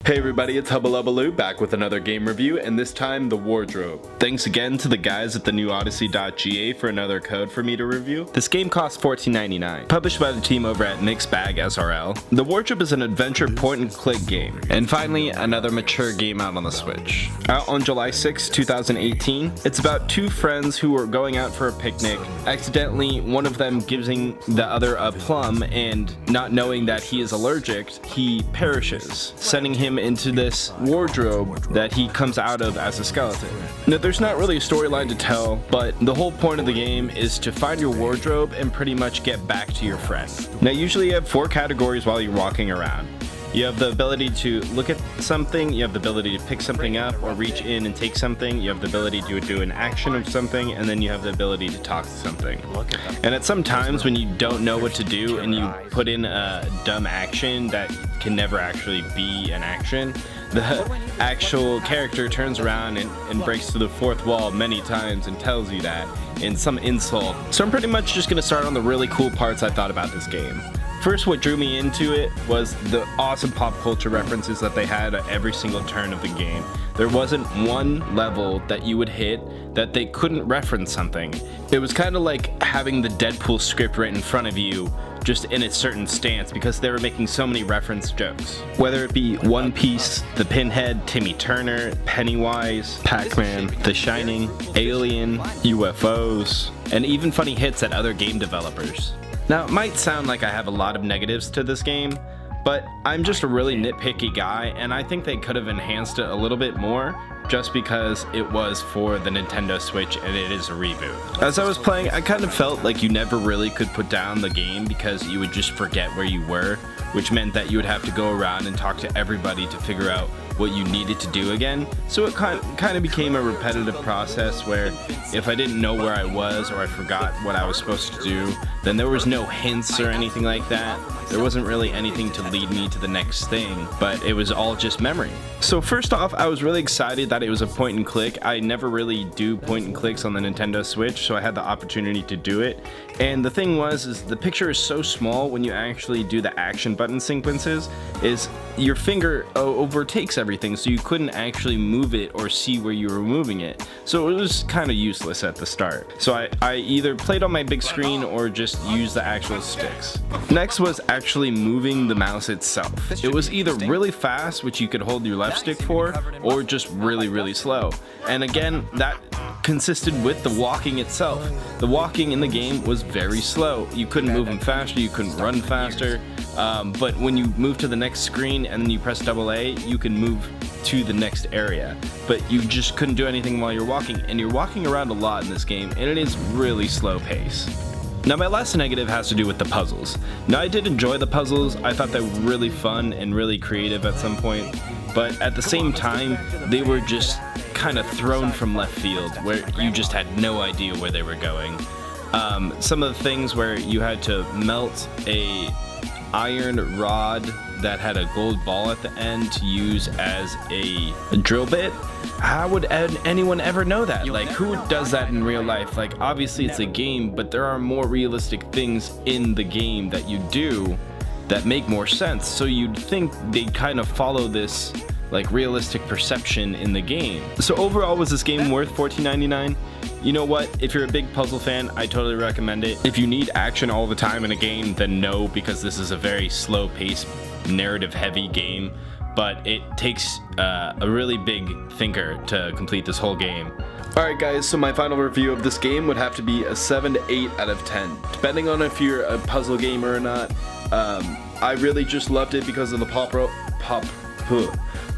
Hey everybody, it's Hubbalubbaloo back with another game review, and this time the wardrobe. Thanks again to the guys at the new Odyssey.ga for another code for me to review. This game costs $14.99, published by the team over at Mixed Bag SRL. The wardrobe is an adventure point-and-click game, and finally another mature game out on the Switch. Out on July 6, 2018, it's about two friends who are going out for a picnic. Accidentally, one of them giving the other a plum, and not knowing that he is allergic, he perishes, sending him into this wardrobe that he comes out of as a skeleton. Now, there's not really a storyline to tell, but the whole point of the game is to find your wardrobe and pretty much get back to your friend. Now, usually you have 4 categories while you're walking around. You have the ability to look at something, you have the ability to pick something up or reach in and take something, you have the ability to do an action of something, and then you have the ability to talk to something. And at some times when you don't know what to do and you put in a dumb action that can never actually be an action, the actual character turns around and breaks through the fourth wall many times and tells you that in some insult. So I'm pretty much just going to start on the really cool parts I thought about this game. First, what drew me into it was the awesome pop culture references that they had at every single turn of the game. There wasn't one level that you would hit that they couldn't reference something. It was kind of like having the Deadpool script right in front of you, just in a certain stance, because they were making so many reference jokes. Whether it be One Piece, The Pinhead, Timmy Turner, Pennywise, Pac-Man, The Shining, Alien, UFOs, and even funny hits at other game developers. Now, it might sound like I have a lot of negatives to this game, but I'm just a really nitpicky guy, and I think they could have enhanced it a little bit more just because it was for the Nintendo Switch and it is a reboot. As I was playing, I kind of felt like you never really could put down the game because you would just forget where you were, which meant that you would have to go around and talk to everybody to figure out what you needed to do again. So it kind of became a repetitive process where if I didn't know where I was or I forgot what I was supposed to do, then there was no hints or anything like that. There wasn't really anything to lead me to the next thing, but it was all just memory. So first off, I was really excited that it was a point and click. I never really do point and clicks on the Nintendo Switch, so I had the opportunity to do it. And the thing is the picture is so small when you actually do the action button sequences, is your finger overtakes everything, so you couldn't actually move it or see where you were moving it. So it was kind of useless at the start. So I either played on my big screen or just used the actual sticks. Next was actually moving the mouse itself. It was either really fast, which you could hold your left stick for, or just really slow. And again, that consisted with the walking itself. The walking in the game was very slow. You couldn't move them faster, you couldn't run faster, but when you move to the next screen and then you press AA, you can move to the next area, but you just couldn't do anything while you're walking, and you're walking around a lot in this game, and it is really slow pace. Now, my last negative has to do with the puzzles. Now, I did enjoy the puzzles. I thought they were really fun and really creative at some point, but at the same time, they were just kind of thrown from left field, where you just had no idea where they were going. Some of the things where you had to melt a iron rod that had a gold ball at the end to use as a drill bit. How would anyone ever know that? Like, who does that in real life? Like, obviously it's a game, but there are more realistic things in the game that you do that make more sense. So you'd think they'd kind of follow this like realistic perception in the game. So overall, was this game worth $14.99? You know what, if you're a big puzzle fan, I totally recommend it. If you need action all the time in a game, then no, because this is a very slow paced, narrative heavy game, but it takes a really big thinker to complete this whole game. Alright guys, so my final review of this game would have to be a 7 to 8 out of 10. Depending on if you're a puzzle gamer or not. I really just loved it because of the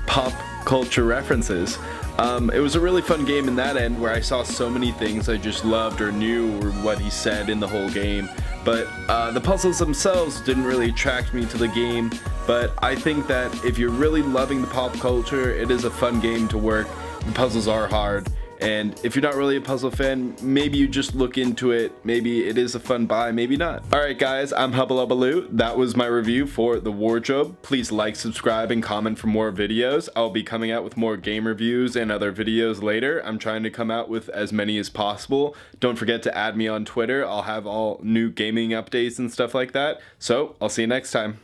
pop culture references. It was a really fun game in that end, where I saw so many things I just loved or knew, or what he said in the whole game. But the puzzles themselves didn't really attract me to the game. But I think that if you're really loving the pop culture, it is a fun game to work. The puzzles are hard. And if you're not really a puzzle fan, maybe you just look into it. Maybe it is a fun buy, maybe not. Alright guys, I'm Hubbalubbaloo. That was my review for the wardrobe. Please like, subscribe, and comment for more videos. I'll be coming out with more game reviews and other videos later. I'm trying to come out with as many as possible. Don't forget to add me on Twitter. I'll have all new gaming updates and stuff like that. So, I'll see you next time.